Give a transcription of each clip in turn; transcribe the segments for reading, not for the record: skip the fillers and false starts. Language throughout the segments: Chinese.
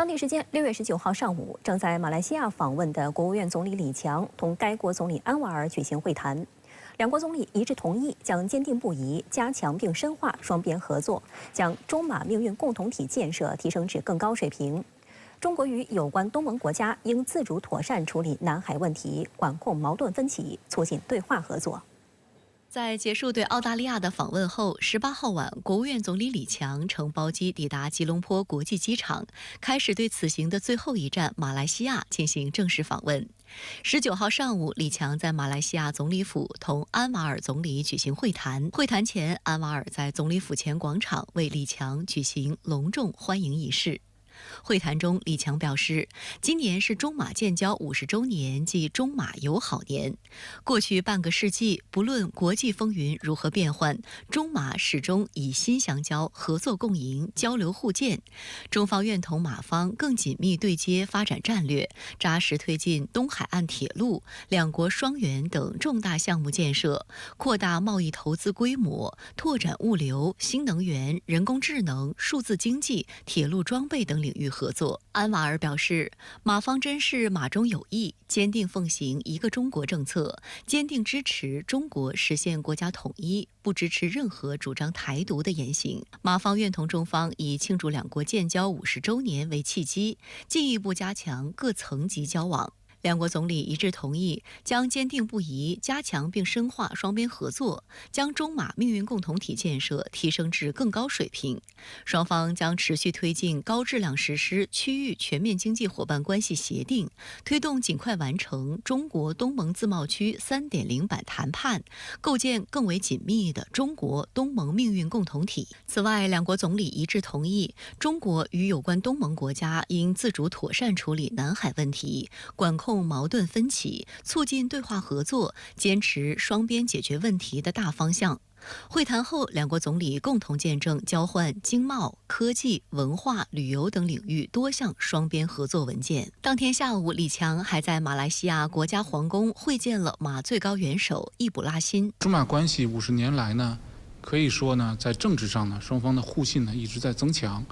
当地时间6月19号上午，正在马来西亚访问的国务院总理李强同该国总理安瓦尔举行会谈。两国总理一致同意将坚定不移加强并深化双边合作，将中马命运共同体建设提升至更高水平。中国与有关东盟国家应自主妥善处理南海问题，管控矛盾分歧，促进对话合作。在结束对澳大利亚的访问后，18号晚，国务院总理李强乘包机抵达吉隆坡国际机场，开始对此行的最后一站马来西亚进行正式访问。19号上午，李强在马来西亚总理府同安瓦尔总理举行会谈。会谈前，安瓦尔在总理府前广场为李强举行隆重欢迎仪式。会谈中，李强表示，今年是中马建交50周年，即中马友好年。过去半个世纪，不论国际风云如何变换，中马始终以心相交，合作共赢，交流互鉴。中方愿同马方更紧密对接发展战略，扎实推进东海岸铁路、两国双园等重大项目建设，扩大贸易投资规模，拓展物流、新能源、人工智能、数字经济、铁路装备等领域合作。安瓦尔表示，马方珍视马中有意，坚定奉行一个中国政策，坚定支持中国实现国家统一，不支持任何主张台独的言行。马方愿同中方以庆祝两国建交50周年为契机，进一步加强各层级交往。两国总理一致同意，将坚定不移加强并深化双边合作，将中马命运共同体建设提升至更高水平。双方将持续推进高质量实施区域全面经济伙伴关系协定，推动尽快完成中国东盟自贸区3.0版谈判，构建更为紧密的中国东盟命运共同体。此外，两国总理一致同意，中国与有关东盟国家应自主妥善处理南海问题，管控矛盾分歧，促进对话合作，坚持双边解决问题的大方向。会谈后，两国总理共同见证交换经贸、科技、文化、旅游等领域多项双边合作文件。当天下午，李强还在马来西亚国家皇宫会见了马最高元首易卜拉欣。中马关系50年来呢，可以说呢，在政治上呢，双方的互信呢一直在增强，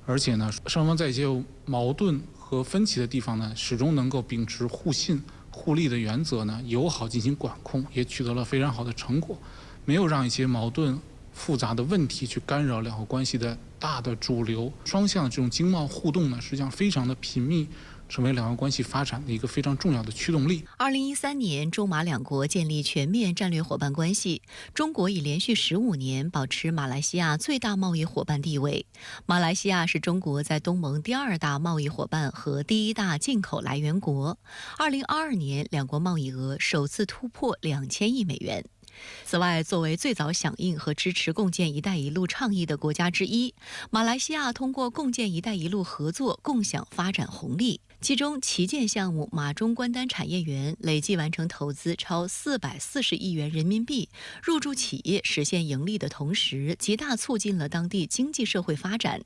而且呢，双方在一些矛盾和分歧的地方呢，始终能够秉持互信互利的原则呢，友好进行管控，也取得了非常好的成果，没有让一些矛盾复杂的问题去干扰两国关系的大的主流。双向这种经贸互动呢，实际上非常的频密，成为两国关系发展的一个非常重要的驱动力。2013年，中马两国建立全面战略伙伴关系，中国已连续15年保持马来西亚最大贸易伙伴地位。马来西亚是中国在东盟第2大贸易伙伴和第1大进口来源国。2022年，两国贸易额首次突破2000亿美元。此外，作为最早响应和支持共建“一带一路”倡议的国家之一，马来西亚通过共建“一带一路”合作，共享发展红利。其中，旗舰项目马中关丹产业园累计完成投资超440亿元人民币，入驻企业实现盈利的同时，极大促进了当地经济社会发展。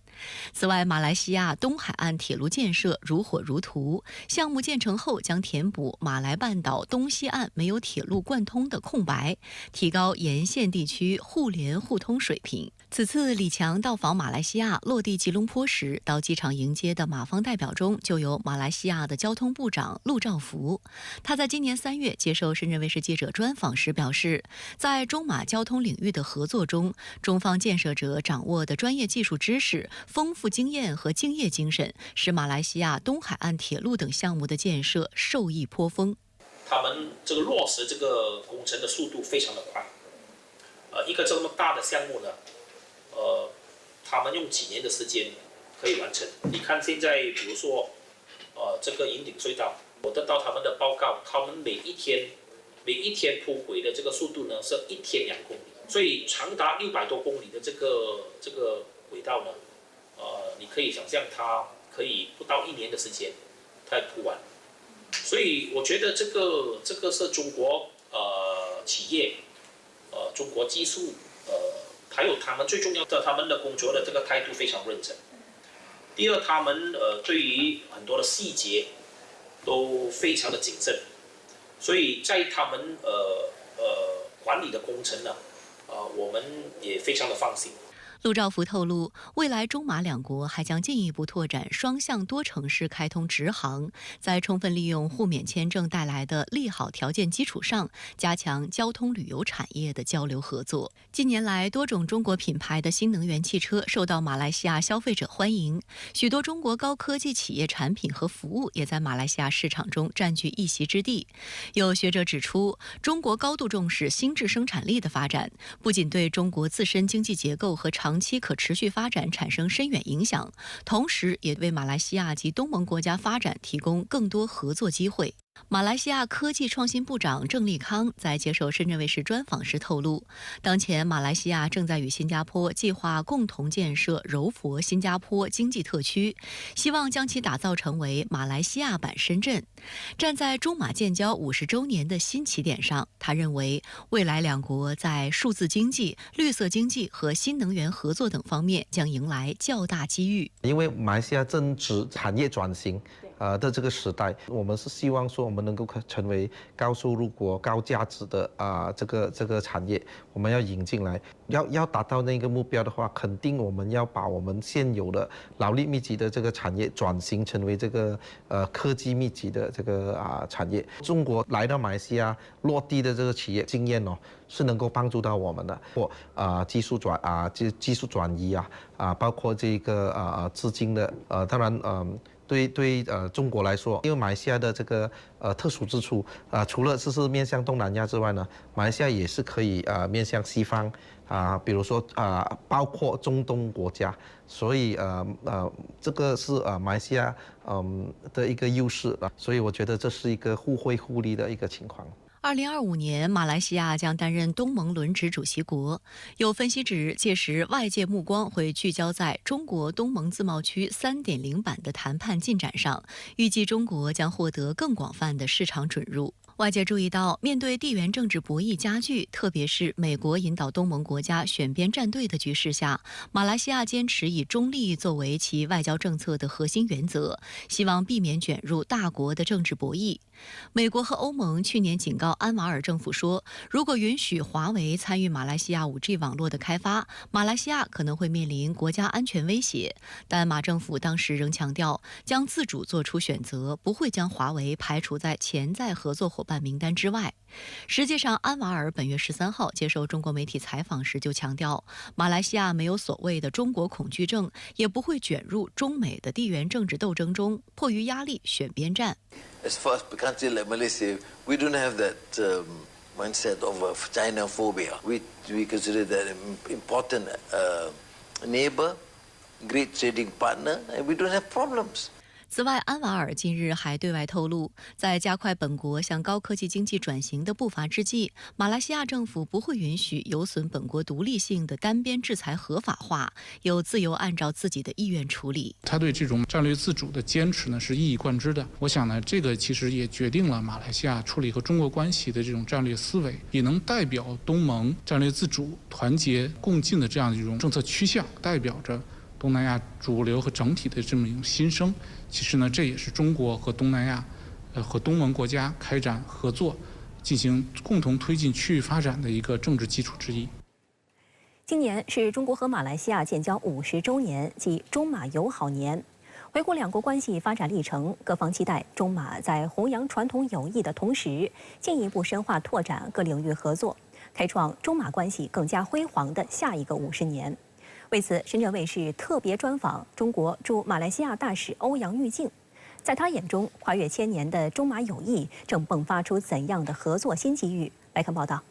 此外，马来西亚东海岸铁路建设如火如荼，项目建成后将填补马来半岛东西岸没有铁路贯通的空白，提高沿线地区互联互通水平。此次李强到访马来西亚落地吉隆坡时，到机场迎接的马方代表中就有马来西亚的交通部长陆兆福。他在今年3月接受深圳卫视记者专访时表示，在中马交通领域的合作中，中方建设者掌握的专业技术知识、丰富经验和敬业精神，使马来西亚东海岸铁路等项目的建设受益颇丰。他们这个落实这个工程的速度非常的快，一个这么大的项目呢，他们用几年的时间可以完成。你看现在，比如说，这个银顶隧道，我得到他们的报告，他们每一天铺轨的这个速度呢是1天2公里，所以长达600多公里的这个轨道呢，你可以想象它可以不到1年的时间，它也铺完。所以我觉得这个是中国企业，中国技术，还有他们最重要的，他们的工作的这个态度非常认真。第二，他们对于很多的细节都非常的谨慎，所以在他们管理的工程呢，我们也非常的放心。陆兆福透露，未来中马两国还将进一步拓展双向多城市开通直航，在充分利用互免签证带来的利好条件基础上，加强交通旅游产业的交流合作。近年来，多种中国品牌的新能源汽车受到马来西亚消费者欢迎，许多中国高科技企业产品和服务也在马来西亚市场中占据一席之地。有学者指出，中国高度重视新质生产力的发展，不仅对中国自身经济结构和长期可持续发展产生深远影响，同时也为马来西亚及东盟国家发展提供更多合作机会。马来西亚科技创新部长郑立康在接受深圳卫视专访时透露，当前马来西亚正在与新加坡计划共同建设柔佛新加坡经济特区，希望将其打造成为马来西亚版深圳。站在中马建交50周年的新起点上，他认为未来两国在数字经济、绿色经济和新能源合作等方面将迎来较大机遇。因为马来西亚正值产业转型的这个时代，我们是希望说我们能够成为高收入国、高价值的这个产业，我们要引进来。要达到那个目标的话，肯定我们要把我们现有的劳力密集的这个产业转型成为这个科技密集的这个产业。中国来到马来西亚落地的这个企业经验是能够帮助到我们的，技术转移包括这个资金的当然对中国来说，因为马来西亚的这个特殊之处除了是面向东南亚之外呢，马来西亚也是可以面向西方比如说包括中东国家，所以这个是马来西亚的一个优势，所以我觉得这是一个互惠互利的一个情况。2025年，马来西亚将担任东盟轮值主席国。有分析指，届时外界目光会聚焦在中国东盟自贸区3.0版的谈判进展上，预计中国将获得更广泛的市场准入。外界注意到，面对地缘政治博弈加剧，特别是美国引导东盟国家选边站队的局势下，马来西亚坚持以中立作为其外交政策的核心原则，希望避免卷入大国的政治博弈。美国和欧盟去年警告安瓦尔政府说，如果允许华为参与马来西亚 5G 网络的开发，马来西亚可能会面临国家安全威胁。但马政府当时仍强调，将自主做出选择，不会将华为排除在潜在合作伙伴名单之外。实际上，安瓦尔本月13号接受中国媒体采访时就强调，马来西亚没有所谓的中国恐惧症，也不会卷入中美的地缘政治斗争中，迫于压力选边站。As far as a country like Malaysia, we don't have that mindset of China phobia. We consider that an important neighbor, great trading partner, and we don't have problems. 此外，安瓦尔近日还对外透露，在加快本国向高科技经济转型的步伐之际，马来西亚政府不会允许有损本国独立性的单边制裁合法化，有自由按照自己的意愿处理。他对这种战略自主的坚持呢是一以贯之的。我想呢，这个其实也决定了马来西亚处理和中国关系的这种战略思维，也能代表东盟战略自主、团结共进的这样一种政策趋向，代表着东南亚主流和整体的这么一种新生。其实呢，这也是中国和东南亚和东盟国家开展合作，进行共同推进区域发展的一个政治基础之一。今年是中国和马来西亚建交50周年，即中马友好年。回顾两国关系发展历程，各方期待中马在弘扬传统友谊的同时，进一步深化拓展各领域合作，开创中马关系更加辉煌的下一个50年。为此，深圳卫视特别专访中国驻马来西亚大使欧阳玉静，在他眼中，跨越1000年的中马友谊正迸发出怎样的合作新机遇？来看报道。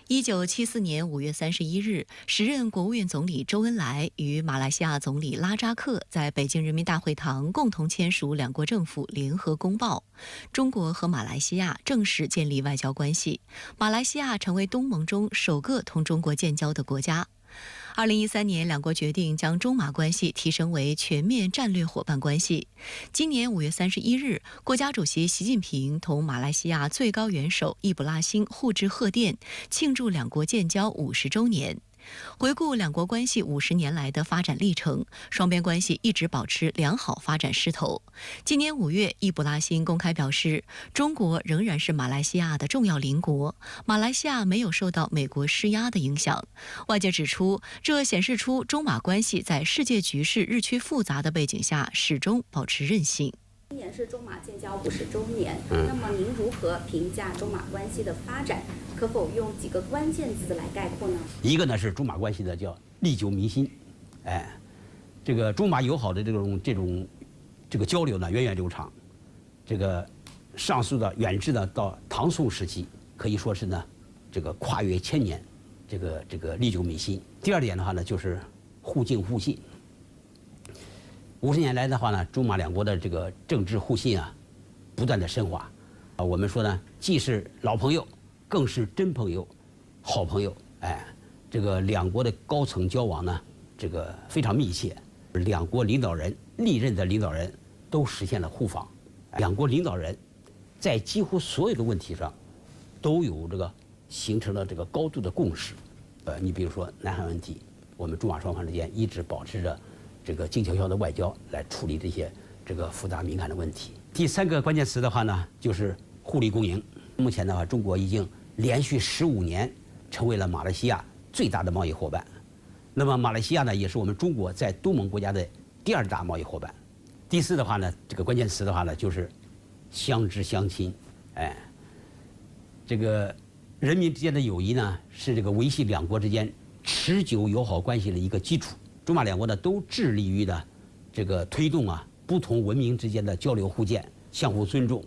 1974年5月31日，时任国务院总理周恩来与马来西亚总理拉扎克在北京人民大会堂共同签署两国政府联合公报，中国和马来西亚正式建立外交关系，马来西亚成为东盟中首个同中国建交的国家。2013年，两国决定将中马关系提升为全面战略伙伴关系。今年5月31日，国家主席习近平同马来西亚最高元首易卜拉欣互致贺电，庆祝两国建交50周年。回顾两国关系50年来的发展历程，双边关系一直保持良好发展势头。今年5月，易卜拉欣公开表示，中国仍然是马来西亚的重要邻国，马来西亚没有受到美国施压的影响。外界指出，这显示出中马关系在世界局势日趋复杂的背景下，始终保持韧性。今年是中马建交50周年，那么您如何评价中马关系的发展？可否用几个关键词来概括呢？一个呢是中马关系的叫历久弥新，这个中马友好的这个交流呢源远流长，这个上溯的远至呢到唐宋时期，可以说是呢这个跨越1000年，这个历久弥新。第二点的话呢就是互敬互信。50年来的话呢，中马两国的这个政治互信啊，不断的深化。我们说呢，既是老朋友，更是真朋友、好朋友。这个两国的高层交往呢，这个非常密切。两国领导人历任的领导人都实现了互访。两国领导人在几乎所有的问题上，都有这个形成了这个高度的共识。你比如说南海问题，我们中马双方之间一直保持着这个静悄悄的外交来处理这些这个复杂敏感的问题。第3个关键词的话呢，就是互利共赢。目前的话，中国已经连续15年成为了马来西亚最大的贸易伙伴。那么马来西亚呢，也是我们中国在东盟国家的第2大贸易伙伴。第4的话呢，这个关键词的话呢，就是相知相亲。这个人民之间的友谊呢，是这个维系两国之间持久友好关系的一个基础。中马两国呢都致力于呢这个推动不同文明之间的交流互鉴，相互尊重。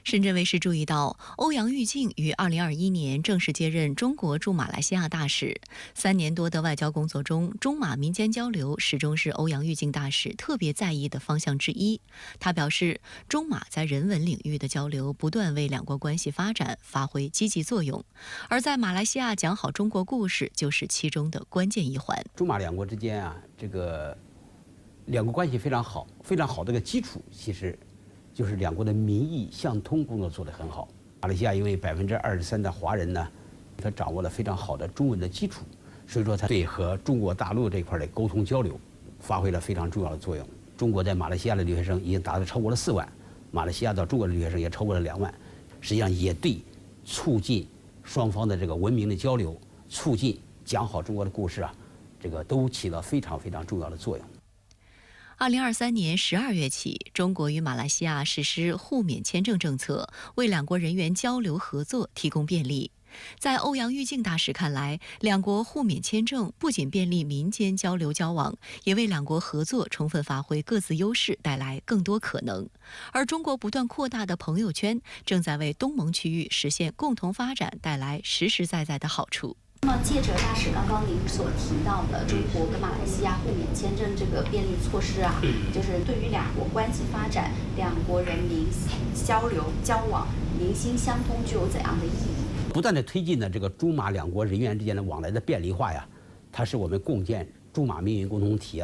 深圳卫视注意到，欧阳玉靖于2021年正式接任中国驻马来西亚大使。3年多的外交工作中，中马民间交流始终是欧阳玉靖大使特别在意的方向之一。他表示，中马在人文领域的交流不断为两国关系发展发挥积极作用，而在马来西亚讲好中国故事就是其中的关键一环。中马两国之间这个两国关系非常好，非常好的一个基础，其实就是两国的民意相通工作做得很好。马来西亚因为23%的华人呢，他掌握了非常好的中文的基础，所以说他对和中国大陆这块的沟通交流发挥了非常重要的作用。中国在马来西亚的留学生已经达到超过了4万，马来西亚到中国的留学生也超过了2万，实际上也对促进双方的这个文明的交流，促进讲好中国的故事这个都起了非常非常重要的作用。2023年12月起，中国与马来西亚实施互免签证政策，为两国人员交流合作提供便利。在欧阳玉靖大使看来，两国互免签证不仅便利民间交流交往，也为两国合作充分发挥各自优势带来更多可能。而中国不断扩大的朋友圈，正在为东盟区域实现共同发展带来实实在在的好处。那么，借着大使刚刚您所提到的中国跟马来西亚互免签证这个便利措施就是对于两国关系发展、两国人民交流交往、民心相通具有怎样的意义？不断的推进的这个中马两国人员之间的往来的便利化它是我们共建中马命运共同体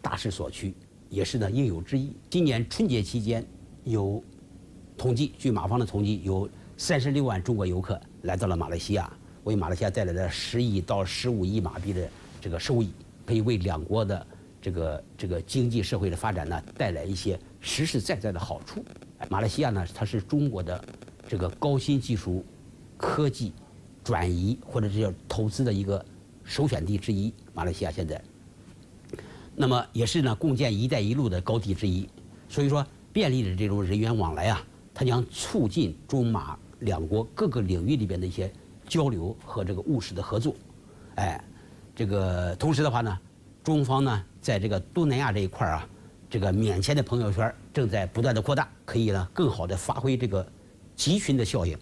大势所趋，也是呢应有之义。今年春节期间有统计，据马方的统计，有36万中国游客来到了马来西亚，为马来西亚带来了10亿到15亿马币的这个收益，可以为两国的这个经济社会的发展呢带来一些实实在在的好处。马来西亚呢，它是中国的这个高新技术科技转移或者是叫投资的一个首选地之一。马来西亚现在，那么也是呢共建“一带一路”的高地之一。所以说，便利的这种人员往来它将促进中马两国各个领域里边的一些交流和这个务实的合作。这个同时的话呢，中方呢在这个东南亚这一块这个免签的朋友圈正在不断的扩大，可以呢更好的发挥这个集群的效应，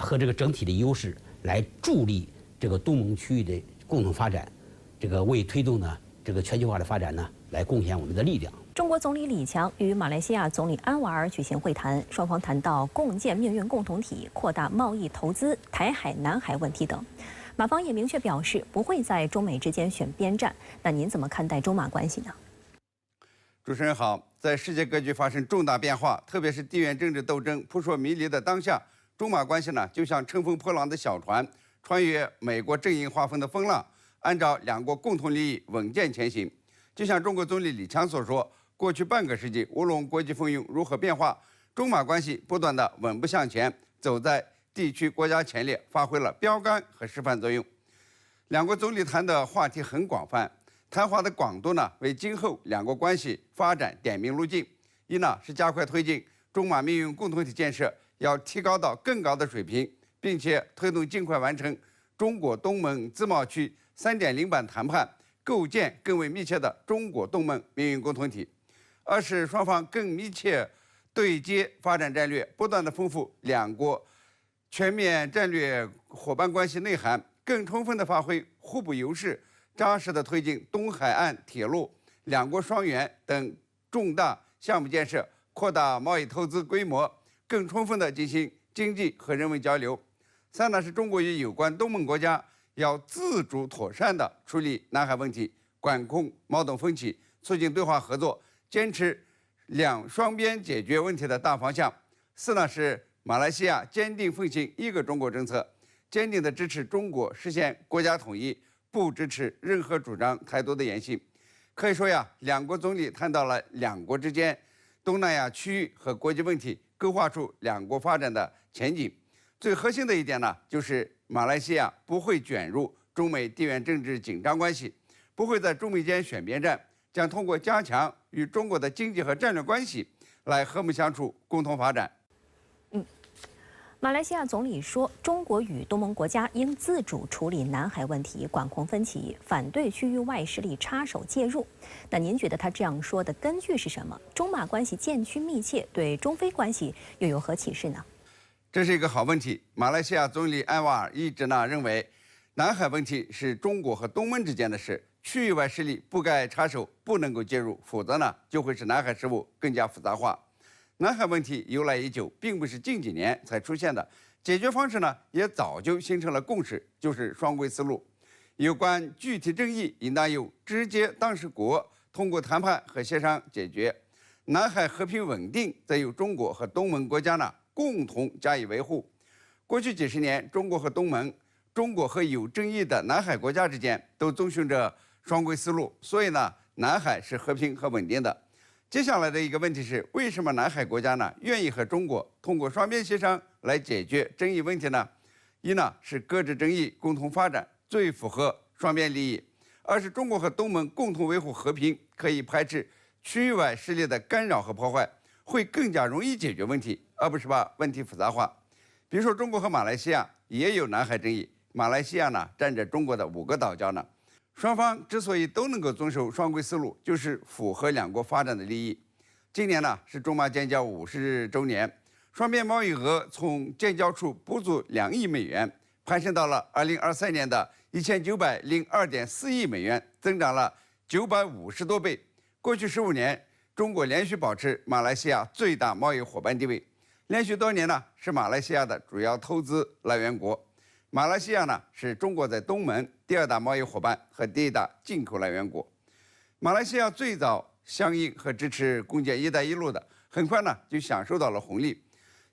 和这个整体的优势，来助力这个东盟区域的共同发展，这个为推动呢这个全球化的发展呢来贡献我们的力量。中国总理李强与马来西亚总理安瓦尔举行会谈，双方谈到共建命运共同体、扩大贸易投资、台海、南海问题等。马方也明确表示不会在中美之间选边站。那您怎么看待中马关系呢？主持人好，在世界格局发生重大变化，特别是地缘政治斗争扑朔迷离的当下，中马关系呢就像乘风破浪的小船，穿越美国阵营划分的风浪，按照两国共同利益稳健前行。就像中国总理李强所说，过去半个世纪，无论国际风云如何变化，中马关系不断地稳步向前，走在地区国家前列，发挥了标杆和示范作用。两国总理谈的话题很广泛，谈话的广度呢，为今后两国关系发展点明路径。一呢是加快推进中马命运共同体建设，要提高到更高的水平，并且推动尽快完成中国东盟自贸区3.0版谈判，构建更为密切的中国东盟命运共同体。二是双方更密切对接发展战略，不断的丰富两国全面战略伙伴关系内涵，更充分地发挥互补优势，扎实地推进东海岸铁路、两国双园等重大项目建设，扩大贸易投资规模，更充分地进行经济和人文交流。三呢是中国与有关东盟国家要自主妥善地处理南海问题，管控矛盾分歧，促进对话合作，坚持双边解决问题的大方向。四呢是马来西亚坚定奉行一个中国政策，坚定地支持中国实现国家统一，不支持任何主张台独的言行。可以说呀，两国总理谈到了两国之间东南亚区域和国际问题，勾画出两国发展的前景。最核心的一点呢，就是马来西亚不会卷入中美地缘政治紧张关系，不会在中美间选边站，将通过加强与中国的经济和战略关系来和睦相处，共同发展。马来西亚总理说，中国与东盟国家应自主处理南海问题，管控分歧，反对区域外势力插手介入。那您觉得他这样说的根据是什么？中马关系渐趋密切，对中非关系又有何启示呢？这是一个好问题。马来西亚总理安瓦尔一直认为，南海问题是中国和东盟之间的事，区域外势力不该插手，不能够介入，否则就会使南海事务更加复杂化。南海问题由来已久，并不是近几年才出现的，解决方式也早就形成了共识，就是双轨思路。有关具体争议，应当由直接当事国通过谈判和协商解决；南海和平稳定，则由中国和东盟国家共同加以维护。过去几十年，中国和东盟、中国和有争议的南海国家之间都遵循着双轨思路，所以南海是和平和稳定的。接下来的一个问题是，为什么南海国家愿意和中国通过双边协商来解决争议问题呢？一是搁置争议，共同发展，最符合双边利益；二是中国和东盟共同维护和平，可以排斥区域外势力的干扰和破坏，会更加容易解决问题，而不是把问题复杂化。比如说，中国和马来西亚也有南海争议，马来西亚占着中国的5个岛礁呢。双方之所以都能够遵守双轨思路，就是符合两国发展的利益。今年是中马建交50周年，双边贸易额从建交处不足2亿美元，攀升到了2023年的1902.4亿美元，增长了950多倍。过去15年，中国连续保持马来西亚最大贸易伙伴地位，连续多年是马来西亚的主要投资来源国。马来西亚是中国在东盟第2大贸易伙伴和第1大进口来源国。马来西亚最早响应和支持共建“一带一路”的，很快就享受到了红利。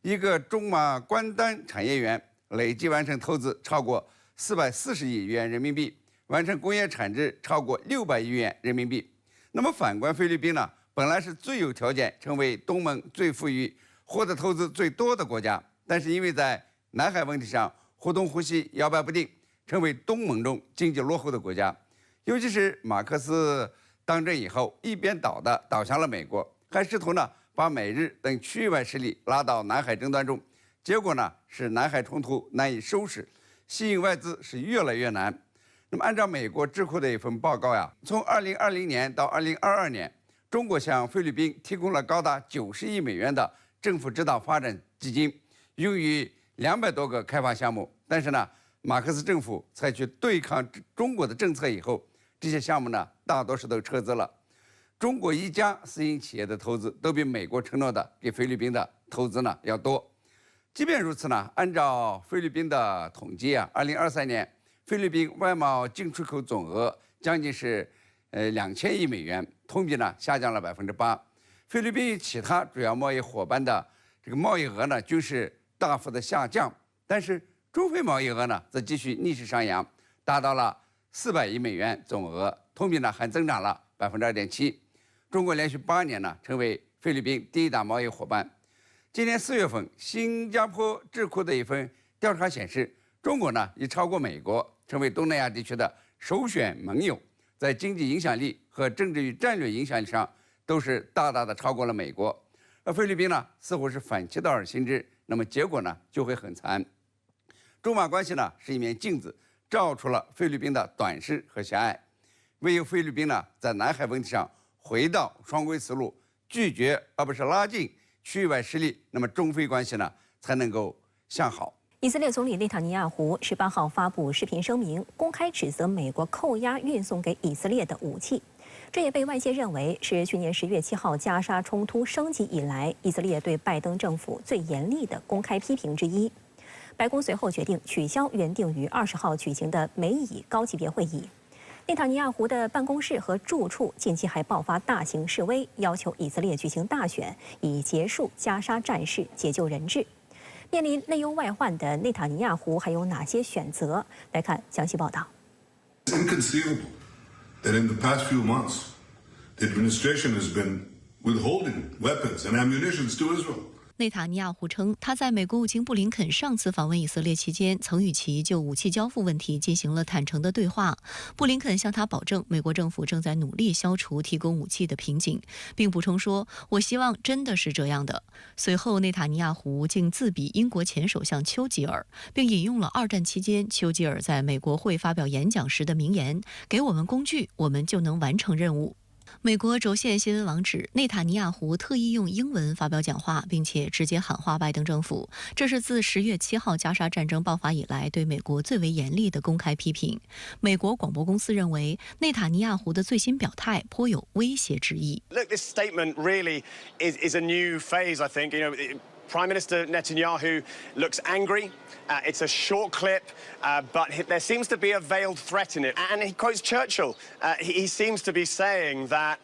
一个中马关丹产业园累计完成投资超过440亿元人民币，完成工业产值超过600亿元人民币。那么反观菲律宾本来是最有条件成为东盟最富裕、获得投资最多的国家，但是因为在南海问题上忽东忽西，摇摆不定，成为东盟中经济落后的国家。尤其是马克思当政以后，一边倒向了美国，还试图把美日等区域外势力拉到南海争端中，结果是南海冲突难以收拾，吸引外资是越来越难。那么按照美国智库的一份报告从2020年到2022年，中国向菲律宾提供了高达90亿美元的政府指导发展基金，用于200多个开发项目。但是马克思政府采取对抗中国的政策以后，这些项目大多数都撤资了。中国一家私营企业的投资都比美国承诺的给菲律宾的投资要多。即便如此按照菲律宾的统计2023年菲律宾外贸进出口总额将近是2000亿美元，同比下降了8%。菲律宾与其他主要贸易伙伴的这个贸易额均是大幅的下降，但是中非贸易额则继续逆势上扬，达到了400亿美元总额，同比呢还增长了2.7%。中国连续8年呢成为菲律宾第一大贸易伙伴。今年4月份，新加坡智库的一份调查显示，中国呢已超过美国，成为东南亚地区的首选盟友，在经济影响力和政治与战略影响力上都是大大的超过了美国。而菲律宾呢似乎是反其道而行之，那么结果呢就会很惨。中马关系呢是一面镜子，照出了菲律宾的短视和狭隘。唯有菲律宾呢在南海问题上回到双轨思路，拒绝而不是拉近区域外势力，那么中菲关系呢才能够向好。以色列总理内塔尼亚胡18号发布视频声明，公开指责美国扣押运送给以色列的武器，这也被外界认为是去年10月7号加沙冲突升级以来，以色列对拜登政府最严厉的公开批评之一。白宫随后决定取消原定于20号举行的美以高级别会议。内塔尼亚胡的办公室和住处近期还爆发大型示威，要求以色列举行大选，以结束加沙战事，解救人质。面临内忧外患的内塔尼亚胡还有哪些选择？来看详细报道。It's inconceivable that in the past few months, the administration has been withholding weapons and ammunition to Israel. 内塔尼亚胡称，他在美国务卿布林肯上次访问以色列期间，曾与其就武器交付问题进行了坦诚的对话。布林肯向他保证，美国政府正在努力消除提供武器的瓶颈，并补充说：“我希望真的是这样的。”随后，内塔尼亚胡竟自比英国前首相丘吉尔，并引用了2战期间丘吉尔在美国会发表演讲时的名言：“给我们工具，我们就能完成任务。”美国轴线新闻网指，内塔尼亚胡特意用英文发表讲话，并且直接喊话拜登政府，这是自10月7号加沙战争爆发以来对美国最为严厉的公开批评。美国广播公司认为，内塔尼亚胡的最新表态颇有威胁之意。 Look, this statement really is a new phase, I think. You know, Prime Minister Netanyahu looks angry. It's a short clip, but there seems to be a veiled threat in it. And he quotes Churchill. He seems to be saying that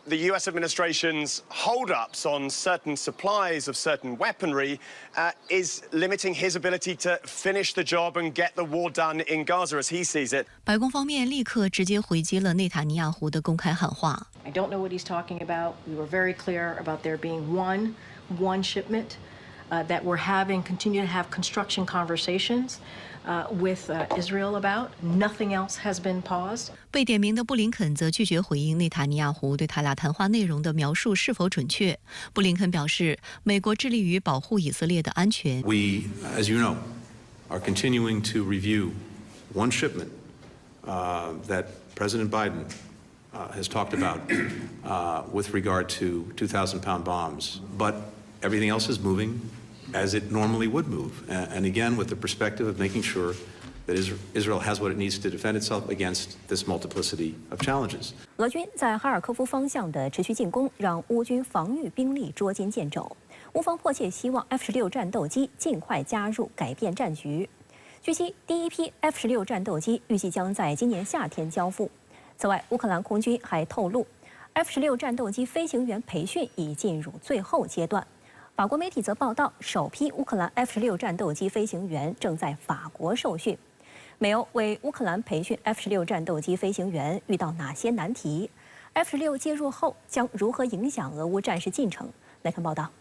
the US administration's hold-ups on certain supplies of certain weaponry is limiting his ability to finish the job and get the war done in Gaza as he sees it. 白宫方面立刻直接回击了内塔尼亚胡的公开喊话。 I don't know what he's talking about. We were very clear about there being one shipment that we're continue to have construction conversations with Israel about. Nothing else has been paused. 被点名的布林肯则拒绝回应内塔尼亚胡对他俩谈话内容的描述是否准确。布林肯表示，美国致力于保护以色列的安全。 We, as you know, are continuing to review one shipment that President Biden has talked about with regard to 2,000-pound bombs, but everything else is moving as it normally would move, and again with the perspective of making sure that Israel has what it needs to defend itself against this multiplicity of challenges. 俄军在哈尔科夫方向的持续进攻，让乌军防御兵力捉襟见肘。乌方迫切希望 F-16战斗机尽快加入，改变战局。据悉，第一批 F-16战斗机预计将在今年夏天交付。此外，乌克兰空军还透露 ，F-16战斗机飞行员培训已进入最后阶段。法国媒体则报道，首批乌克兰 F-16战斗机飞行员正在法国受训。美欧为乌克兰培训 F-16战斗机飞行员遇到哪些难题 ？F-16介入后将如何影响俄乌战事进程？来看报道。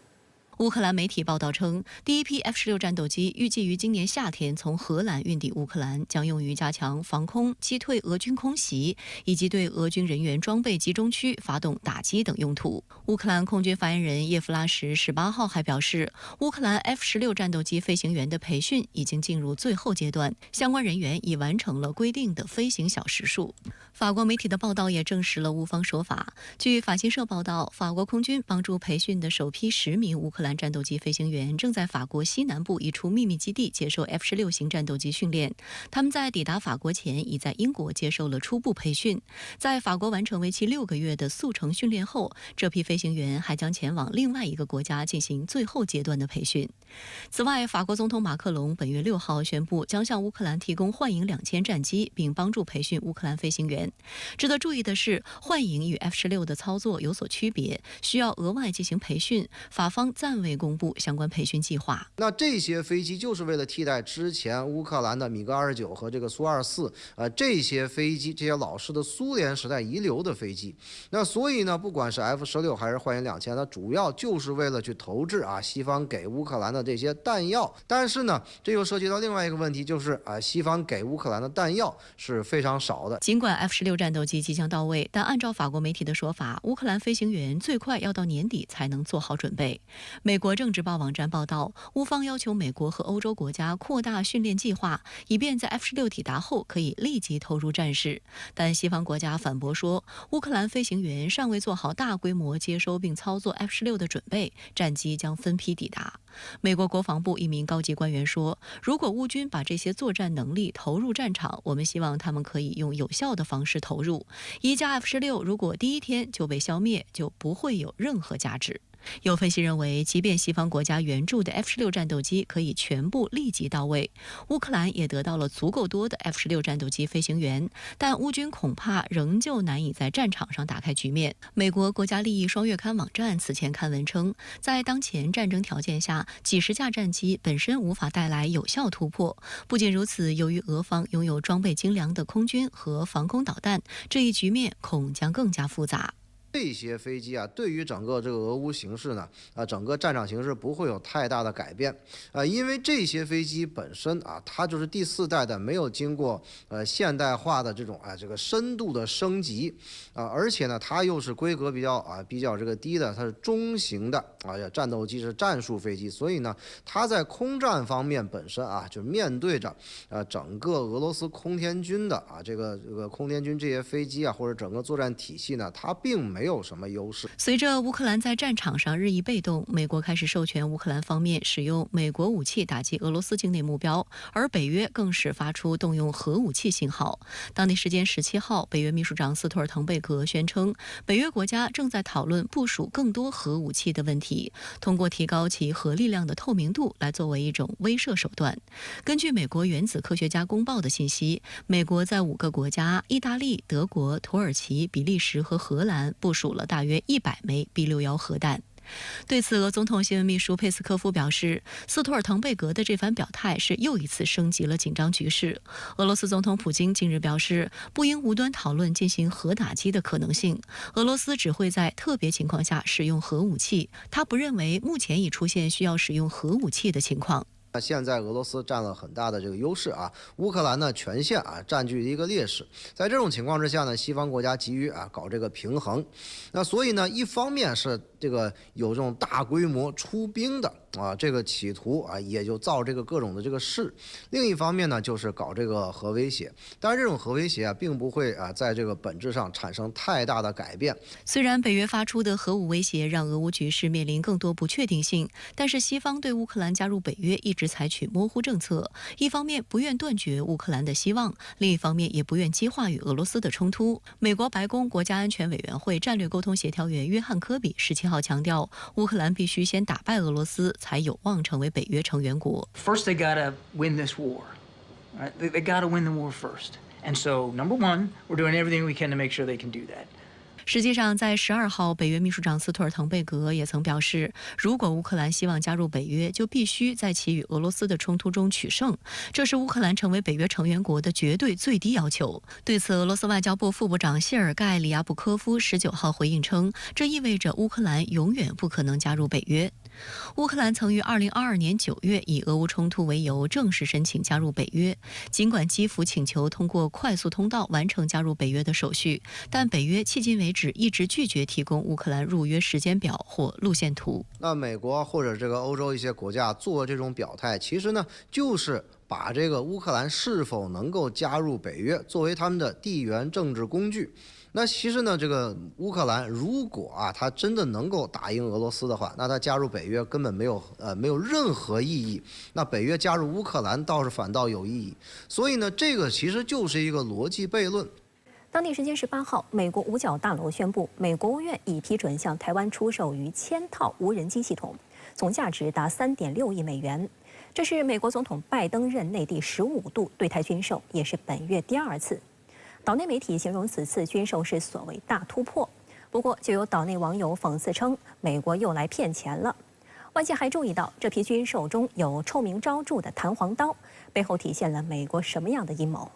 乌克兰媒体报道称，第一批 F-16战斗机预计于今年夏天从荷兰运抵乌克兰，将用于加强防空、击退俄军空袭，以及对俄军人员装备集中区发动打击等用途。乌克兰空军发言人叶夫拉什18号还表示，乌克兰 F-16战斗机飞行员的培训已经进入最后阶段，相关人员已完成了规定的飞行小时数。法国媒体的报道也证实了乌方说法。据法新社报道，法国空军帮助培训的首批10名乌克兰战斗机飞行员正在法国西南部一处秘密基地接受 F-16型战斗机训练。他们在抵达法国前已在英国接受了初步培训。在法国完成为期6个月的速成训练后，这批飞行员还将前往另外一个国家进行最后阶段的培训。此外，法国总统马克龙本月6号宣布，将向乌克兰提供幻影2000战机，并帮助培训乌克兰飞行员。值得注意的是，幻影与 F-16的操作有所区别，需要额外进行培训。法方暂未公布相关培训计划。那这些飞机就是为了替代之前乌克兰的米格29和这个苏24，这些飞机，这些老式的苏联时代遗留的飞机。那所以呢，不管是 F-16还是幻影2000，它主要就是为了去投掷西方给乌克兰的这些弹药。但是呢，这又涉及到另外一个问题，就是西方给乌克兰的弹药是非常少的。尽管 F-16战斗机即将到位，但按照法国媒体的说法，乌克兰飞行员最快要到年底才能做好准备。美国政治报网站报道，乌方要求美国和欧洲国家扩大训练计划，以便在 F-16抵达后可以立即投入战事。但西方国家反驳说，乌克兰飞行员尚未做好大规模接收并操作 F-16的准备，战机将分批抵达。美国国防部一名高级官员说，如果乌军把这些作战能力投入战场，我们希望他们可以用有效的方式投入。一架 F-16如果第一天就被消灭，就不会有任何价值。有分析认为，即便西方国家援助的 F-16战斗机可以全部立即到位，乌克兰也得到了足够多的 F-16战斗机飞行员，但乌军恐怕仍旧难以在战场上打开局面。美国国家利益双月刊网站此前刊文称，在当前战争条件下，几十架战机本身无法带来有效突破。不仅如此，由于俄方拥有装备精良的空军和防空导弹，这一局面恐将更加复杂。这些飞机对于整个这个俄乌形势呢，整个战场形势不会有太大的改变，因为这些飞机本身它就是第4代的，没有经过现代化的这种这个深度的升级，而且呢，它又是规格比较这个低的，它是中型的战斗机，是战术飞机，所以呢，它在空战方面本身就面对着整个俄罗斯空天军的这个空天军这些飞机或者整个作战体系呢，它并没有什么优势。随着乌克兰在战场上日益被动，美国开始授权乌克兰方面使用美国武器打击俄罗斯境内目标，而北约更是发出动用核武器信号。当地时间17号，北约秘书长斯托尔滕贝格宣称，北约国家正在讨论部署更多核武器的问题，通过提高其核力量的透明度来作为一种威慑手段。根据美国原子科学家公报的信息，美国在5个国家意大利、德国、土耳其、比利时和荷兰部署了大约100枚 B61核弹。对此，俄总统新闻秘书佩斯科夫表示，斯托尔滕贝格的这番表态是又一次升级了紧张局势。俄罗斯总统普京近日表示，不应无端讨论进行核打击的可能性，俄罗斯只会在特别情况下使用核武器，他不认为目前已出现需要使用核武器的情况。现在俄罗斯占了很大的这个优势乌克兰呢全线占据一个劣势。在这种情况之下呢，西方国家急于搞这个平衡。那所以呢，一方面是这个有这种大规模出兵的这个企图也就造这个各种的这个势。另一方面呢，就是搞这个核威胁。当然，这种核威胁并不会在这个本质上产生太大的改变。虽然北约发出的核武威胁让俄乌局势面临更多不确定性，但是西方对乌克兰加入北约一直采取模糊政策，一方面不愿断绝乌克兰的希望，另一方面也不愿激化与俄罗斯的冲突。美国白宫国家安全委员会战略沟通协调员约翰科比17号强调，乌克兰必须先打败俄罗斯，才有望成为北约成员国。 First, they gotta win this war. Right? They gotta win the war first. And so, number one, we're doing everything we can to make sure they can do that. 实际上，在12号，北约秘书长斯托尔滕贝格也曾表示，如果乌克兰希望加入北约，就必须在其与俄罗斯的冲突中取胜，这是乌克兰成为北约成员国的绝对最低要求。对此，俄罗斯外交部副部长谢尔盖·里亚布科夫19号回应称，这意味着乌克兰永远不可能加入北约。乌克兰曾于2022年9月以俄乌冲突为由正式申请加入北约，尽管基辅请求通过快速通道完成加入北约的手续，但北约迄今为止一直拒绝提供乌克兰入约时间表或路线图。那美国或者这个欧洲一些国家做这种表态，其实呢就是把这个乌克兰是否能够加入北约作为他们的地缘政治工具。那其实呢，这个乌克兰如果他真的能够打赢俄罗斯的话，那他加入北约根本没有任何意义。那北约加入乌克兰反倒有意义。所以呢，这个其实就是一个逻辑悖论。当地时间18号，美国五角大楼宣布，美国务院已批准向台湾出售逾1000套无人机系统，总价值达3.6亿美元。这是美国总统拜登任内第15度对台军售，也是本月第2次。岛内媒体形容此次军售是所谓大突破，不过就有岛内网友讽刺称，美国又来骗钱了。外界还注意到，这批军售中有臭名昭著的弹簧刀，背后体现了美国什么样的阴谋？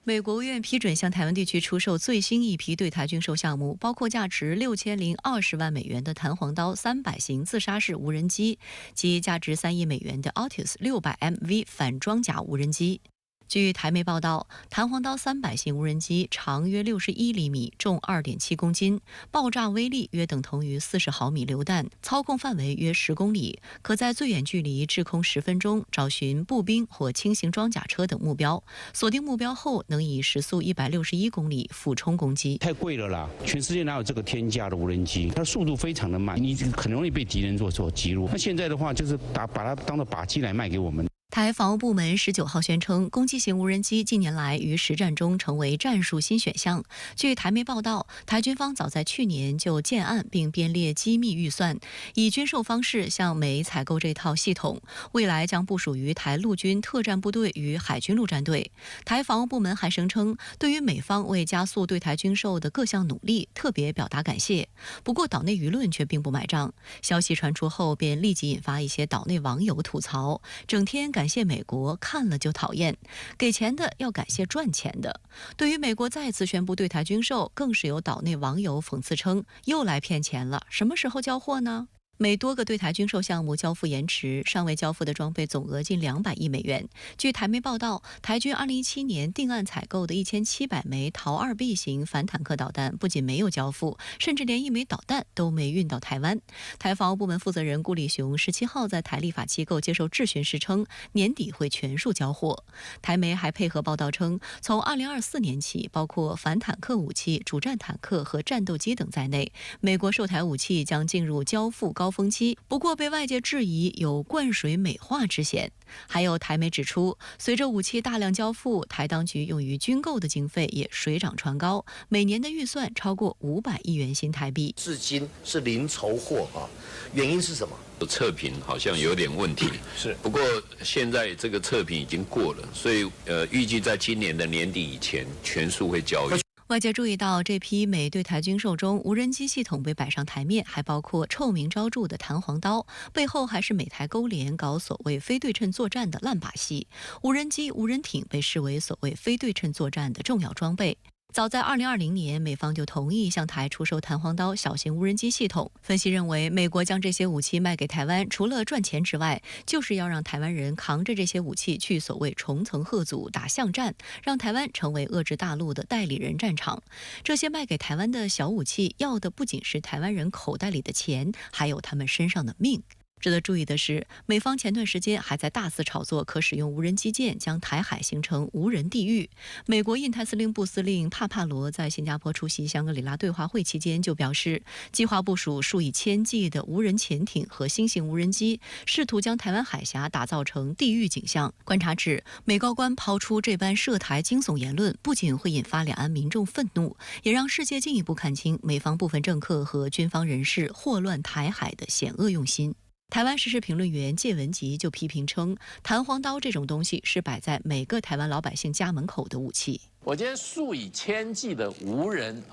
美国务院批准向台湾地区出售最新一批对台军售项目，包括价值6020万美元的弹簧刀300型自杀式无人机及价值3亿美元的 Altus 600MV 反装甲无人机。据台媒报道，弹簧刀300型无人机长约61厘米，重2.7公斤，爆炸威力约等同于40毫米榴弹，操控范围约10公里，可在最远距离滞空10分钟，找寻步兵或轻型装甲车等目标，锁定目标后能以时速161公里俯冲攻击。太贵了啦！全世界哪有这个天价的无人机？它速度非常的慢，你很容易被敌人所击落。那现在的话，就是把它当做靶机来卖给我们。台防务部门19号宣称，攻击型无人机近年来于实战中成为战术新选项。据台媒报道，台军方早在去年就建案并编列机密预算，以军售方式向美采购这套系统，未来将部署于台陆军特战部队与海军陆战队。台防务部门还声称，对于美方为加速对台军售的各项努力，特别表达感谢。不过，岛内舆论却并不买账。消息传出后，便立即引发一些岛内网友吐槽，整天感谢美国，看了就讨厌，给钱的要感谢赚钱的。对于美国再次宣布对台军售，更是有岛内网友讽刺称，又来骗钱了，什么时候交货呢？美多个对台军售项目交付延迟，尚未交付的装备总额近200亿美元。据台媒报道，台军2017年定案采购的1700枚陶2B 型反坦克导弹不仅没有交付，甚至连1枚导弹都没运到台湾。台防务部门负责人顾立雄17号在台立法机构接受质询时称，年底会全数交货。台媒还配合报道称，从2024年起，包括反坦克武器、主战坦克和战斗机等在内，美国售台武器将进入交付高峰期，不过被外界质疑有灌水美化之嫌。还有台媒指出，随着武器大量交付，台当局用于军购的经费也水涨船高，每年的预算超过500亿元新台币。至今是零筹获啊，原因是什么？测评好像有点问题，是。不过现在这个测评已经过了，所以预计在今年的年底以前全数会交易。外界注意到，这批美对台军售中，无人机系统被摆上台面，还包括臭名昭著的弹簧刀，背后还是美台勾连搞所谓非对称作战的烂把戏。无人机、无人艇被视为所谓非对称作战的重要装备。早在2020年，美方就同意向台出售弹簧刀小型无人机系统。分析认为，美国将这些武器卖给台湾，除了赚钱之外，就是要让台湾人扛着这些武器去所谓重层贺阻打巷战，让台湾成为遏制大陆的代理人战场。这些卖给台湾的小武器，要的不仅是台湾人口袋里的钱，还有他们身上的命。值得注意的是，美方前段时间还在大肆炒作可使用无人机舰将台海形成无人地狱。美国印太司令部司令帕帕罗在新加坡出席香格里拉对话会期间就表示，计划部署数以千计的无人潜艇和新型无人机，试图将台湾海峡打造成地狱景象。观察指，美高官抛出这般涉台惊悚言论，不仅会引发两岸民众愤怒，也让世界进一步看清美方部分政客和军方人士祸乱台海的险恶用心。台湾时事评论员介文吉就批评称，弹簧刀这种东西是摆在每个台湾老百姓家门口的武器。我今天数以千计的无人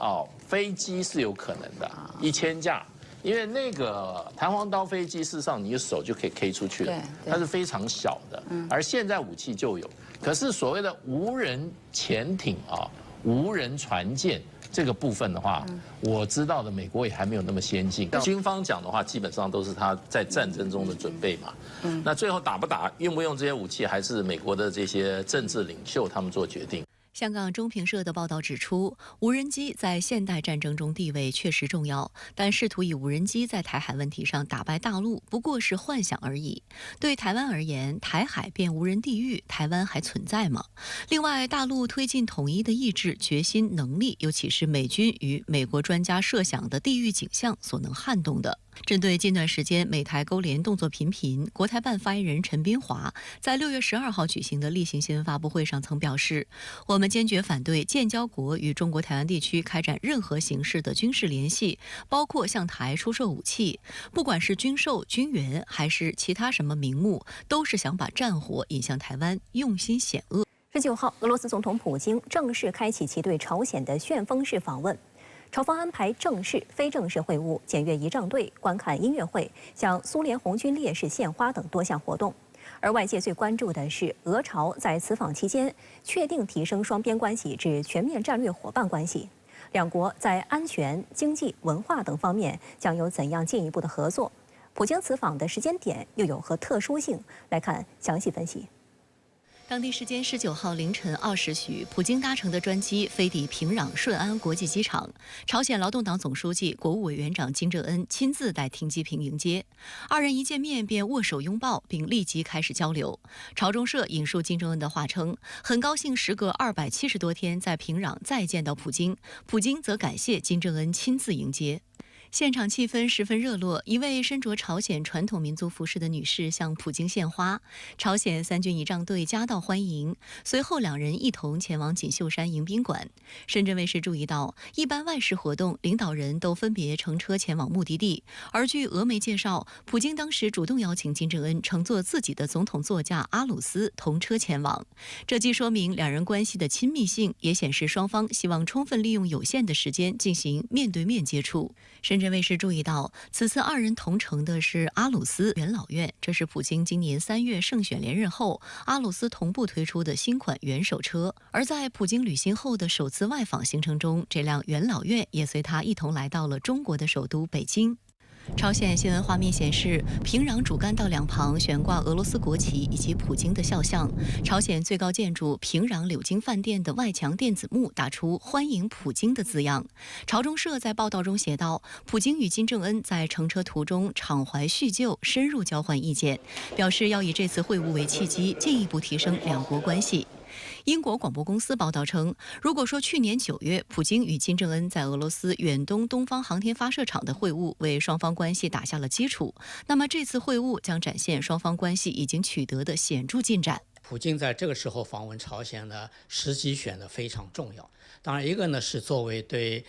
飞机是有可能的，1000架，因为那个弹簧刀飞机，事实上你的手就可以 K 出去了，它是非常小的，而现在武器就有。可是所谓的无人潜艇无人船舰。这个部分的话，我知道的美国也还没有那么先进。军方讲的话，基本上都是他在战争中的准备嘛。那最后打不打、用不用这些武器，还是美国的这些政治领袖他们做决定。香港中评社的报道指出，无人机在现代战争中地位确实重要，但试图以无人机在台海问题上打败大陆，不过是幻想而已。对台湾而言，台海变无人地狱，台湾还存在吗？另外，大陆推进统一的意志、决心、能力，又岂是美军与美国专家设想的地狱景象所能撼动的？针对近段时间美台勾连动作频频，国台办发言人陈斌华在6月12号举行的例行新闻发布会上曾表示，我们们坚决反对建交国与中国台湾地区开展任何形式的军事联系，包括向台出售武器，不管是军售、军援还是其他什么名目，都是想把战火引向台湾，用心险恶。19号，俄罗斯总统普京正式开启其对朝鲜的旋风式访问。朝方安排正式、非正式会晤、检阅仪仗队、观看音乐会、向苏联红军烈士献花等多项活动。而外界最关注的是，俄朝在此访期间确定提升双边关系至全面战略伙伴关系，两国在安全、经济、文化等方面将有怎样进一步的合作？普京此访的时间点又有何特殊性？来看详细分析。当地时间19号凌晨2时许，普京搭乘的专机飞抵平壤顺安国际机场，朝鲜劳动党总书记、国务委员长金正恩亲自带停机坪迎接，二人一见面便握手拥抱，并立即开始交流。朝中社引述金正恩的话称，很高兴时隔270多天在平壤再见到普京，普京则感谢金正恩亲自迎接。现场气氛十分热络，一位身着朝鲜传统民族服饰的女士向普京献花，朝鲜3军仪仗队夹道欢迎，随后两人一同前往锦绣山迎宾馆。深圳卫视注意到，一般外事活动领导人都分别乘车前往目的地，而据俄媒介绍，普京当时主动邀请金正恩乘坐自己的总统座驾阿鲁斯同车前往，这既说明两人关系的亲密性，也显示双方希望充分利用有限的时间进行面对面接触。深圳卫视注意到，此次二人同乘的是阿鲁斯元老院，这是普京今年3月胜选连任后，阿鲁斯同步推出的新款元首车。而在普京旅行后的首次外访行程中，这辆元老院也随他一同来到了中国的首都北京。朝鲜新闻画面显示，平壤主干道两旁悬挂俄罗斯国旗以及普京的肖像。朝鲜最高建筑平壤柳京饭店的外墙电子幕打出欢迎普京的字样。朝中社在报道中写道，普京与金正恩在乘车途中敞怀叙旧，深入交换意见，表示要以这次会晤为契机，进一步提升两国关系。英国广播公司报道称，如果说去年9月普京与金正恩在俄罗斯远东东方航天发射场的会晤为双方关系打下了基础，那么这次会晤将展现双方关系已经取得的显著进展。普京在这个时候访问朝鲜呢，时机选得非常重要。当然，一个呢是作为对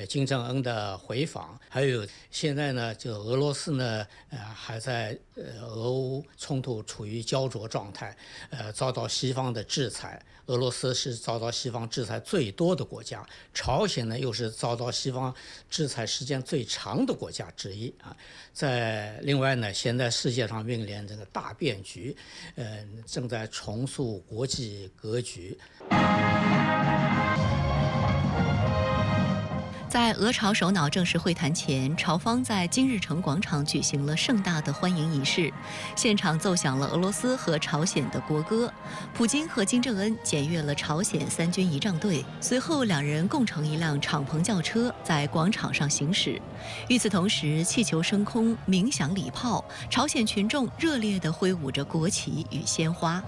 金正恩的回访，还有现在呢，就俄罗斯呢还在俄乌冲突处于焦灼状态，遭到西方的制裁。俄罗斯是遭到西方制裁最多的国家，朝鲜呢又是遭到西方制裁时间最长的国家之一啊。在另外呢，现在世界上面临这个大变局，正在重塑国际格局。在俄朝首脑正式会谈前，朝方在金日成广场举行了盛大的欢迎仪式，现场奏响了俄罗斯和朝鲜的国歌。普京和金正恩检阅了朝鲜3军仪仗队，随后两人共乘一辆敞篷轿车在广场上行驶。与此同时，气球升空，鸣响礼炮，朝鲜群众热烈地挥舞着国旗与鲜花。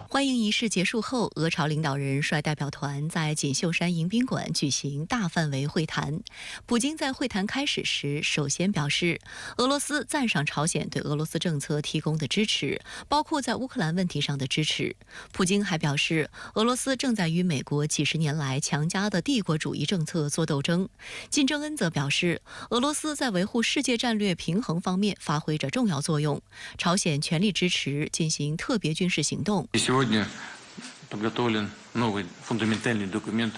欢迎仪式结束后，俄朝领导人率代表团在锦绣山迎宾馆举行大范围会谈。普京在会谈开始时首先表示，俄罗斯赞赏朝鲜对俄罗斯政策提供的支持，包括在乌克兰问题上的支持。普京还表示，俄罗斯正在与美国几十年来强加的帝国主义政策作斗争。金正恩则表示，俄罗斯在维护世界战略平衡方面发挥着重要作用，朝鲜全力支持进行特别军事行动。Сегодня подготовлен новый фундаментальный документ,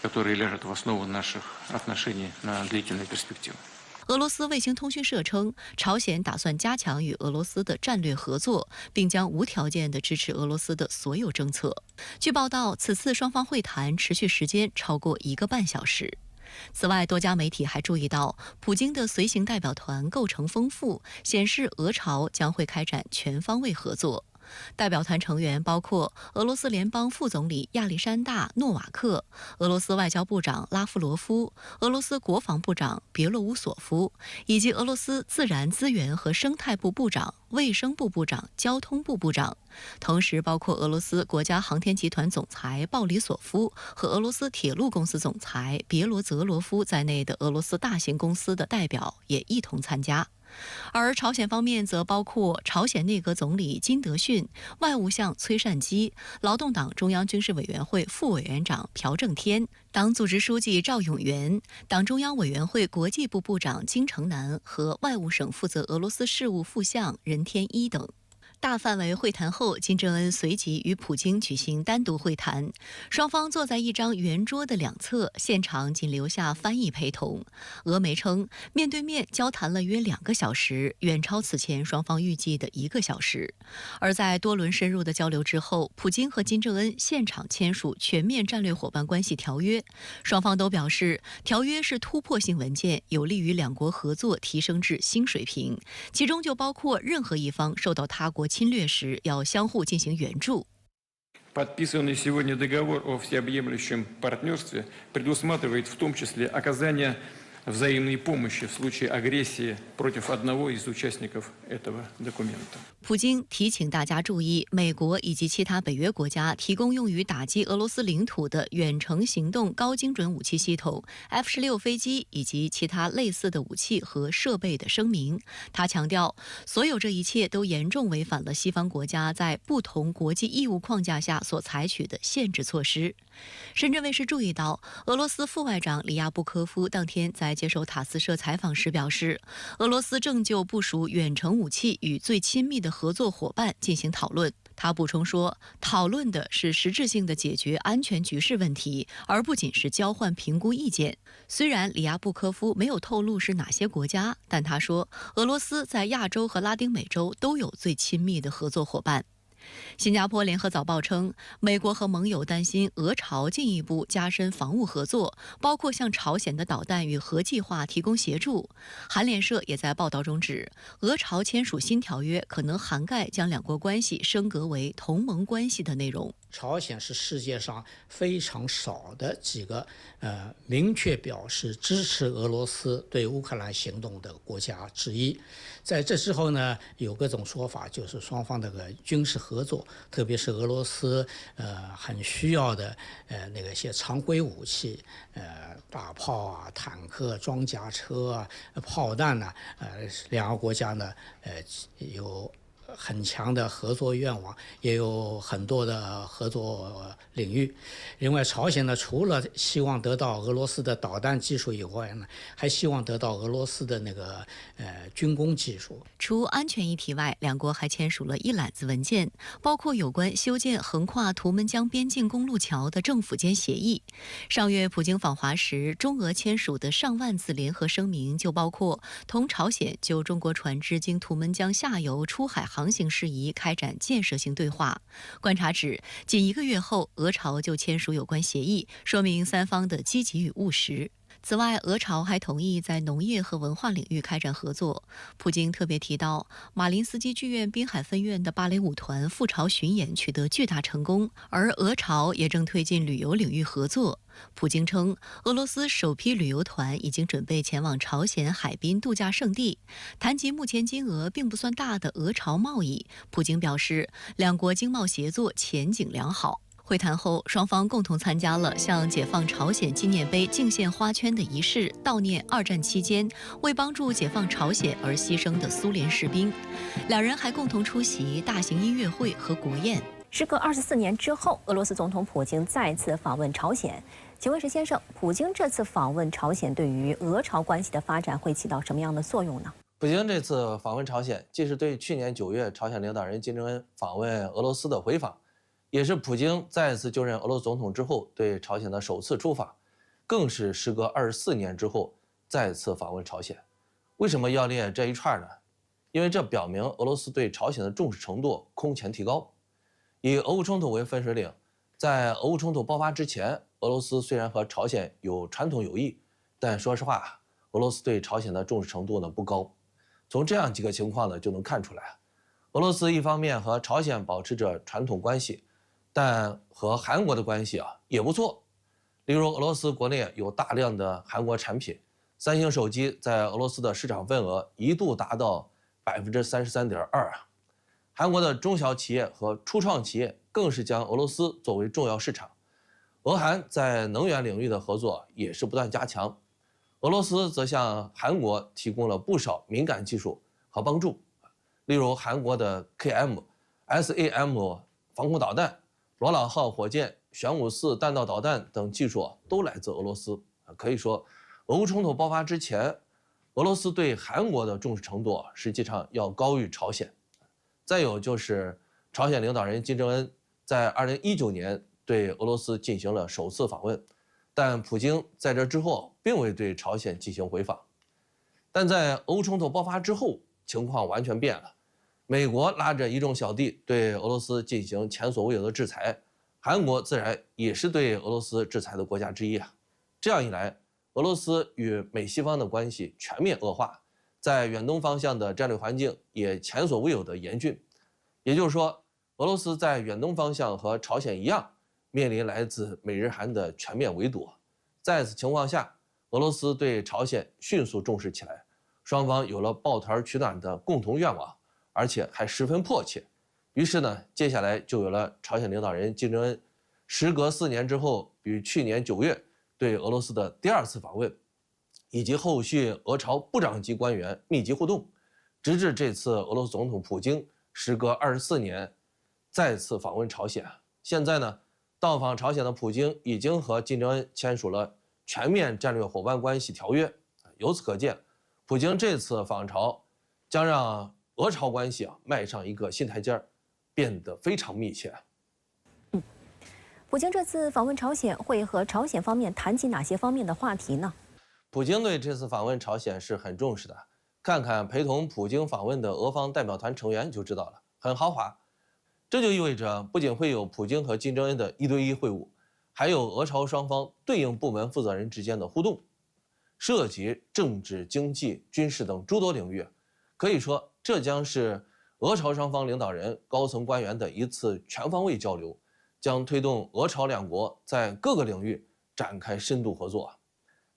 который ляжет в основу наших отношений на длительную перспективу. 俄罗斯卫星通讯社称，朝鲜打算加强与俄罗斯的战略合作，并将无条件地支持俄罗斯的所有政策。据报道，此次双方会谈持续时间超过1个半小时。此外，多家媒体还注意到，普京的随行代表团构成丰富，显示俄朝将会开展全方位合作。代表团成员包括俄罗斯联邦副总理亚历山大·诺瓦克、俄罗斯外交部长拉夫罗夫、俄罗斯国防部长别洛乌索夫，以及俄罗斯自然资源和生态部部长、卫生部部长、交通部部长，同时包括俄罗斯国家航天集团总裁鲍里索夫和俄罗斯铁路公司总裁别罗泽罗夫在内的俄罗斯大型公司的代表也一同参加。而朝鲜方面则包括朝鲜内阁总理金德训、外务相崔善基、劳动党中央军事委员会副委员长朴正天、党组织书记赵永元、党中央委员会国际部部长金城南和外务省负责俄罗斯事务副相任天一等。大范围会谈后，金正恩随即与普京举行单独会谈，双方坐在一张圆桌的两侧，现场仅留下翻译陪同。俄媒称，面对面交谈了约2个小时，远超此前双方预计的1个小时。而在多轮深入的交流之后，普京和金正恩现场签署全面战略伙伴关系条约，双方都表示，条约是突破性文件，有利于两国合作提升至新水平，其中就包括任何一方受到他国侵略时要相互进行援助。Подписанный сегодня договор о всеобъемлющем партнерстве предусматривает в том числе оказание взаимной помощи в случае агрессии против одного из участников этого документа. 普京提醒大家注意，美国以及其他北约国家提供用于打击俄罗斯领土的远程行动高精准武器系统、F-16飞机以及其他类似的武器和设备的声明。他强调，所有这一切都严重违反了西方国家在不同国际义务框架下所采取的限制措施。深圳卫视注意到，俄罗斯副外长里亚布科夫当天在接受塔斯社采访时表示，俄罗斯正就部署远程武器与最亲密的合作伙伴进行讨论。他补充说，讨论的是实质性的解决安全局势问题，而不仅是交换评估意见。虽然里亚布科夫没有透露是哪些国家，但他说，俄罗斯在亚洲和拉丁美洲都有最亲密的合作伙伴。新加坡联合早报称，美国和盟友担心俄朝进一步加深防务合作，包括向朝鲜的导弹与核计划提供协助。韩联社也在报道中指，俄朝签署新条约可能涵盖将两国关系升格为同盟关系的内容。朝鲜是世界上非常少的几个明确表示支持俄罗斯对乌克兰行动的国家之一。在这之后呢，有各种说法，就是双方这个军事合作，特别是俄罗斯很需要的那个些常规武器，大炮啊、坦克、装甲车啊、炮弹呢，两个国家呢有很强的合作愿望，也有很多的合作领域。另外，朝鲜呢，除了希望得到俄罗斯的导弹技术以外呢，还希望得到俄罗斯的那个军工技术。除安全议题外，两国还签署了一揽子文件，包括有关修建横跨图们江边境公路桥的政府间协议。上月普京访华时，中俄签署的上万字联合声明就包括同朝鲜就中国船只经图们江下游出海航行事宜开展建设性对话。观察指，仅1个月后，俄朝就签署有关协议，说明三方的积极与务实。此外，俄朝还同意在农业和文化领域开展合作。普京特别提到，马林斯基剧院滨海分院的芭蕾舞团赴朝巡演取得巨大成功，而俄朝也正推进旅游领域合作。普京称，俄罗斯首批旅游团已经准备前往朝鲜海滨度假胜地。谈及目前金额并不算大的俄朝贸易，普京表示，两国经贸协作前景良好。会谈后，双方共同参加了向解放朝鲜纪念碑敬献花圈的仪式，悼念2战期间为帮助解放朝鲜而牺牲的苏联士兵。两人还共同出席大型音乐会和国宴。时隔24年之后，俄罗斯总统普京再次访问朝鲜。请问石先生，普京这次访问朝鲜对于俄朝关系的发展会起到什么样的作用呢？普京这次访问朝鲜，既是对去年9月朝鲜领导人金正恩访问俄罗斯的回访，也是普京再次就任俄罗斯总统之后对朝鲜的首次出访，更是时隔24年之后再次访问朝鲜。为什么要列这一串呢？因为这表明俄罗斯对朝鲜的重视程度空前提高。以俄乌冲突为分水岭，在俄乌冲突爆发之前，俄罗斯虽然和朝鲜有传统友谊，但说实话，俄罗斯对朝鲜的重视程度呢不高。从这样几个情况呢就能看出来，俄罗斯一方面和朝鲜保持着传统关系，但和韩国的关系也不错。例如，俄罗斯国内有大量的韩国产品，三星手机在俄罗斯的市场份额一度达到33.2%。韩国的中小企业和初创企业更是将俄罗斯作为重要市场。俄韩在能源领域的合作也是不断加强。俄罗斯则向韩国提供了不少敏感技术，和帮助。例如韩国的 KM、SAM 防空导弹、罗老号火箭、玄武4弹道导弹等技术都来自俄罗斯。可以说，俄乌冲突爆发之前，俄罗斯对韩国的重视程度实际上要高于朝鲜。再有就是朝鲜领导人金正恩在2019年对俄罗斯进行了首次访问，但普京在这之后并未对朝鲜进行回访。但在俄乌冲突爆发之后，情况完全变了。美国拉着一众小弟对俄罗斯进行前所未有的制裁，韩国自然也是对俄罗斯制裁的国家之一啊。这样一来，俄罗斯与美西方的关系全面恶化，在远东方向的战略环境也前所未有的严峻。也就是说，俄罗斯在远东方向和朝鲜一样，面临来自美日韩的全面围堵。在此情况下，俄罗斯对朝鲜迅速重视起来，双方有了抱团取暖的共同愿望，而且还十分迫切。于是呢，接下来就有了朝鲜领导人金正恩时隔4年之后，于去年9月对俄罗斯的第2次访问，以及后续俄朝部长级官员密集互动，直至这次俄罗斯总统普京时隔24年再次访问朝鲜。现在呢，到访朝鲜的普京已经和金正恩签署了全面战略伙伴关系条约。由此可见，普京这次访朝将让俄朝关系迈上一个新台阶，变得非常密切。普京这次访问朝鲜会和朝鲜方面谈及哪些方面的话题呢？普京对这次访问朝鲜是很重视的，看看陪同普京访问的俄方代表团成员就知道了，很豪华。这就意味着不仅会有普京和金正恩的1对1会晤，还有俄朝双方对应部门负责人之间的互动，涉及政治、经济、军事等诸多领域。可以说，这将是俄朝双方领导人、高层官员的一次全方位交流，将推动俄朝两国在各个领域展开深度合作。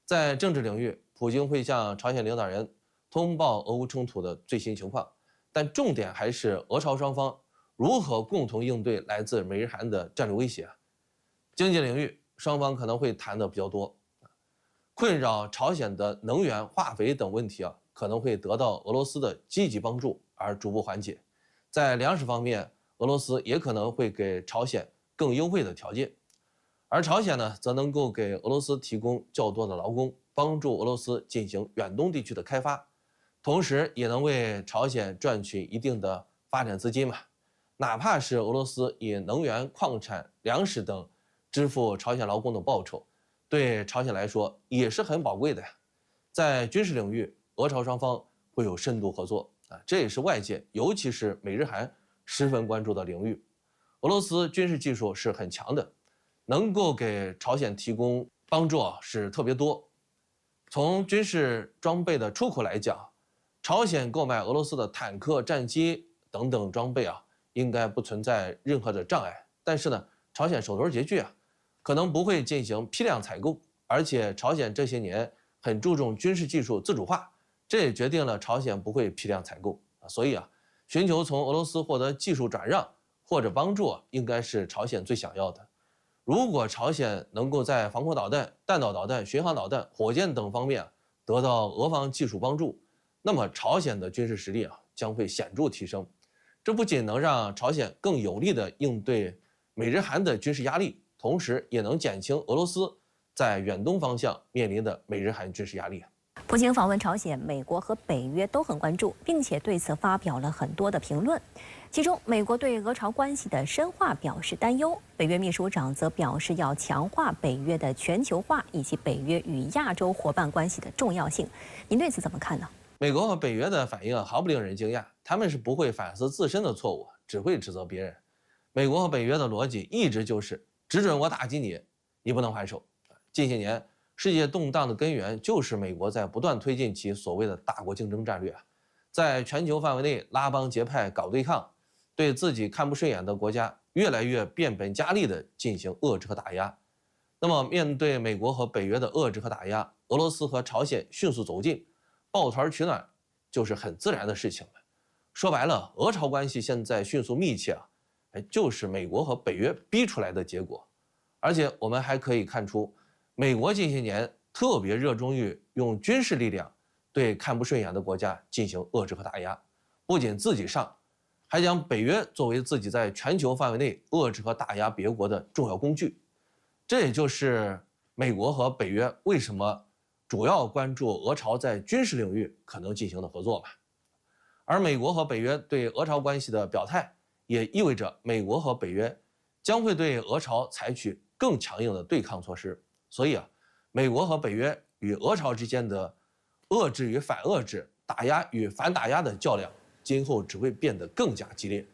在政治领域，普京会向朝鲜领导人通报俄乌冲突的最新情况，但重点还是俄朝双方如何共同应对来自美日韩的战略威胁。经济领域，双方可能会谈的比较多，困扰朝鲜的能源、化肥等问题可能会得到俄罗斯的积极帮助而逐步缓解。在粮食方面，俄罗斯也可能会给朝鲜更优惠的条件，而朝鲜呢，则能够给俄罗斯提供较多的劳工，帮助俄罗斯进行远东地区的开发，同时也能为朝鲜赚取一定的发展资金嘛。哪怕是俄罗斯以能源、矿产、粮食等支付朝鲜劳工的报酬，对朝鲜来说也是很宝贵的呀。在军事领域，俄朝双方会有深度合作这也是外界，尤其是美日韩十分关注的领域。俄罗斯军事技术是很强的，能够给朝鲜提供帮助是特别多。从军事装备的出口来讲，朝鲜购买俄罗斯的坦克、战机等等装备应该不存在任何的障碍。但是呢，朝鲜手头拮据可能不会进行批量采购，而且朝鲜这些年很注重军事技术自主化，这也决定了朝鲜不会批量采购所以寻求从俄罗斯获得技术转让或者帮助应该是朝鲜最想要的。如果朝鲜能够在防空导弹、弹道导弹、巡航导弹、火箭等方面得到俄方技术帮助，那么朝鲜的军事实力将会显著提升。这不仅能让朝鲜更有力地应对美日韩的军事压力，同时也能减轻俄罗斯在远东方向面临的美日韩军事压力。普京访问朝鲜，美国和北约都很关注，并且对此发表了很多的评论。其中，美国对俄朝关系的深化表示担忧，北约秘书长则表示要强化北约的全球化以及北约与亚洲伙伴关系的重要性。您对此怎么看呢？美国和北约的反应毫不令人惊讶，他们是不会反思自身的错误，只会指责别人。美国和北约的逻辑一直就是只准我打击你，你不能还手。近些年，世界动荡的根源就是美国在不断推进其所谓的大国竞争战略，在全球范围内拉帮结派搞对抗，对自己看不顺眼的国家越来越变本加厉地进行遏制和打压。那么面对美国和北约的遏制和打压，俄罗斯和朝鲜迅速走近，抱团取暖就是很自然的事情了。说白了，俄朝关系现在迅速密切就是美国和北约逼出来的结果。而且我们还可以看出，美国近些年特别热衷于用军事力量对看不顺眼的国家进行遏制和打压，不仅自己上，还将北约作为自己在全球范围内遏制和打压别国的重要工具。这也就是美国和北约为什么主要关注俄朝在军事领域可能进行的合作吧。而美国和北约对俄朝关系的表态，也意味着美国和北约将会对俄朝采取更强硬的对抗措施。所以美国和北约与俄朝之间的遏制与反遏制、打压与反打压的较量，今后只会变得更加激烈。